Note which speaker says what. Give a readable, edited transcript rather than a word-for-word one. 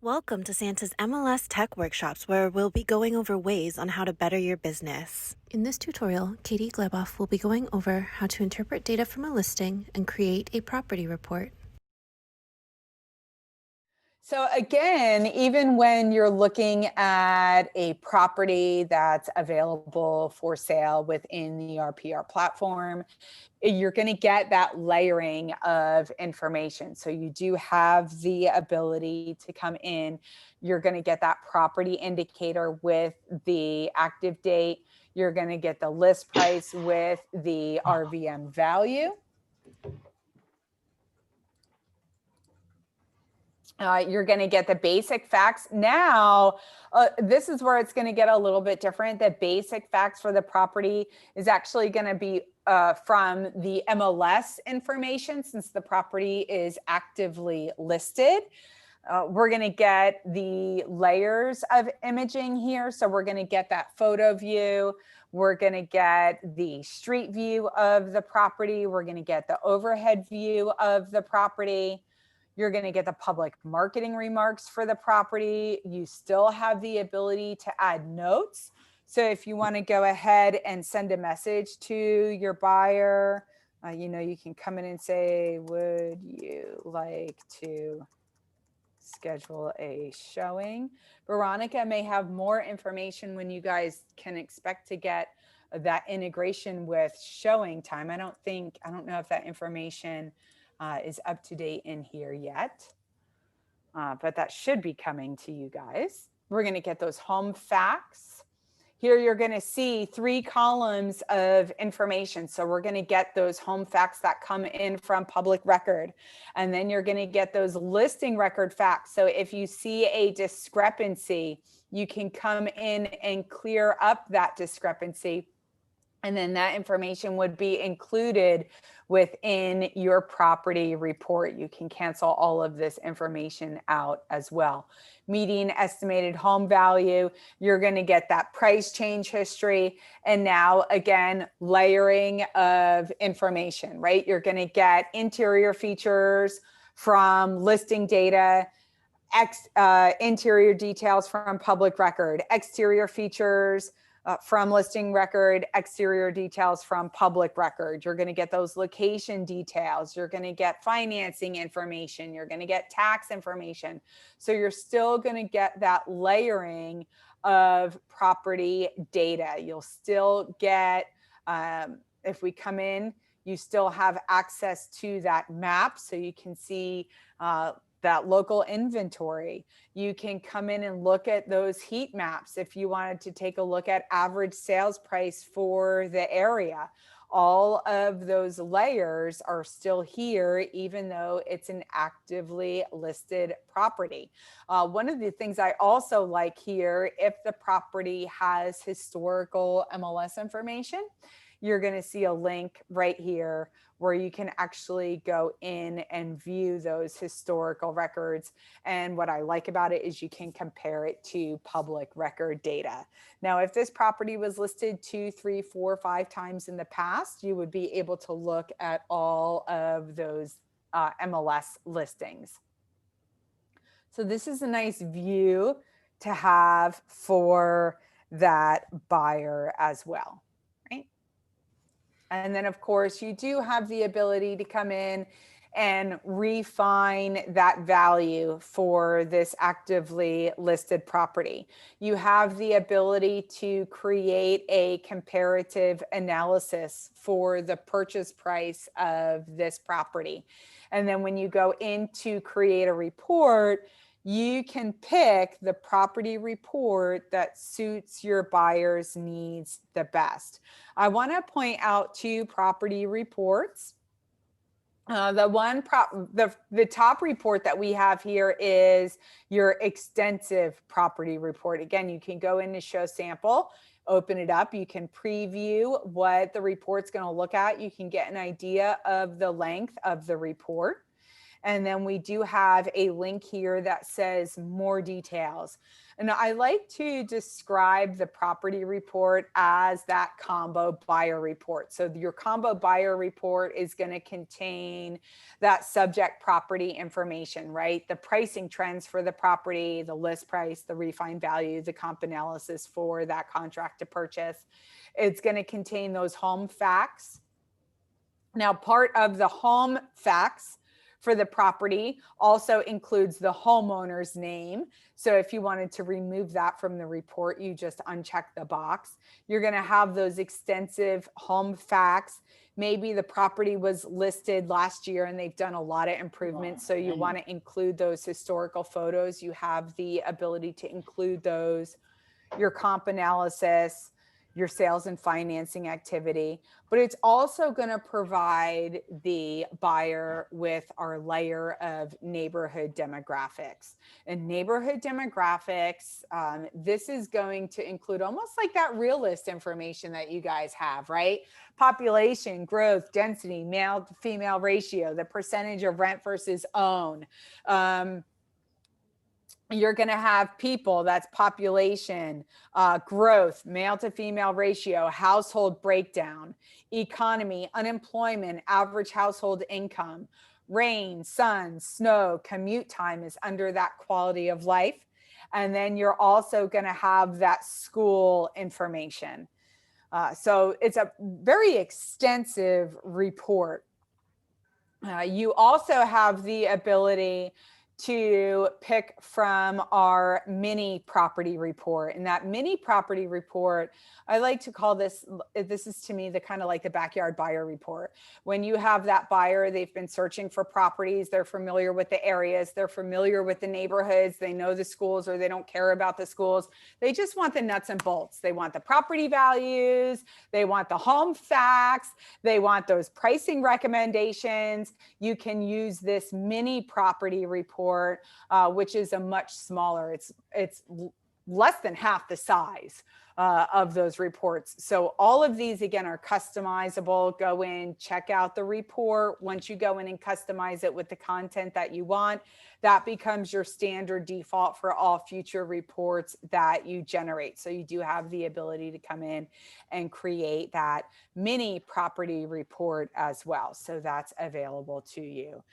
Speaker 1: Welcome to Santa's MLS Tech Workshops, where we'll be going over ways on how to better your business. In this tutorial, Katie Gleboff will be going over how to interpret data from a listing and create a property report.
Speaker 2: So again, even when you're looking at a property that's available for sale within the RPR platform, you're going to get that layering of information. So you do have the ability to come in. You're going to get that property indicator with the active date. You're going to get the list price with the RVM value. You're going to get the basic facts. Now, this is where it's going to get a little bit different. The basic facts for the property is actually going to be from the MLS information, since the property is actively listed. We're going to get the layers of imaging here. So we're going to get that photo view. We're going to get the street view of the property. We're going to get the overhead view of the property. You're going to get the public marketing remarks for the property. You still have the ability to add notes. So if you want to go ahead and send a message to your buyer, you can come in and say, would you like to schedule a showing? Veronica may have more information when you guys can expect to get that integration with showing time. I don't know if that information is up to date in here yet, but that should be coming to you guys. We're going to get those home facts. Here you're going to see 3 columns of information. So we're going to get those home facts that come in from public record. And then you're going to get those listing record facts. So if you see a discrepancy, you can come in and clear up that discrepancy. And then that information would be included within your property report. You can cancel all of this information out as well. Median estimated home value, you're going to get that price change history. And now again, layering of information, right? You're going to get interior features from listing data, interior details from public record, exterior features from listing record, exterior details from public record. You're going to get those location details. You're going to get financing information. You're going to get tax information. So you're still going to get that layering of property data. You'll still get, if we come in, you still have access to that map, so you can see that local inventory. You can come in and look at those heat maps if you wanted to take a look at average sales price for the area. All of those layers are still here, even though it's an actively listed property. One of the things I also like here, if the property has historical MLS information, you're going to see a link right here where you can actually go in and view those historical records. And what I like about it is you can compare it to public record data. Now, if this property was listed 2, 3, 4, 5 times in the past, you would be able to look at all of those MLS listings. So this is a nice view to have for that buyer as well. And then, of course, you do have the ability to come in and refine that value for this actively listed property. You have the ability to create a comparative analysis for the purchase price of this property. And then when you go in to create a report, you can pick the property report that suits your buyer's needs the best. I want to point out 2 property reports. The top report that we have here is your extensive property report. Again, you can go in to show sample, open it up. You can preview what the report's going to look at. You can get an idea of the length of the report. And then we do have a link here that says more details. And I like to describe the property report as that combo buyer report. So your combo buyer report is going to contain that subject property information, right? The pricing trends for the property, the list price, the refined value, the comp analysis for that contract to purchase. It's going to contain those home facts. Now, part of the home facts for the property also includes the homeowner's name. So if you wanted to remove that from the report, you just uncheck the box. You're going to have those extensive home facts. Maybe the property was listed last year and they've done a lot of improvements. So you want to include those historical photos. You have the ability to include those, your comp analysis, your sales and financing activity, but it's also going to provide the buyer with our layer of neighborhood demographics. And neighborhood demographics, this is going to include almost like that real list information that you guys have, right? Population, growth, density, male to female ratio, the percentage of rent versus own. You're going to have people, that's population, growth, male to female ratio, household breakdown, economy, unemployment, average household income, rain, sun, snow, commute time is under that quality of life. And then you're also going to have that school information. So it's a very extensive report. You also have the ability to pick from our mini property report. And that mini property report, I like to call this is to me the kind of like the backyard buyer report. When you have that buyer, they've been searching for properties, they're familiar with the areas, they're familiar with the neighborhoods, they know the schools or they don't care about the schools. They just want the nuts and bolts. They want the property values, they want the home facts, they want those pricing recommendations. You can use this mini property report, which is a much smaller, it's less than half the size of those reports. So all of these, again, are customizable. Go in, check out the report. Once you go in and customize it with the content that you want, that becomes your standard default for all future reports that you generate. So you do have the ability to come in and create that mini property report as well. So that's available to you.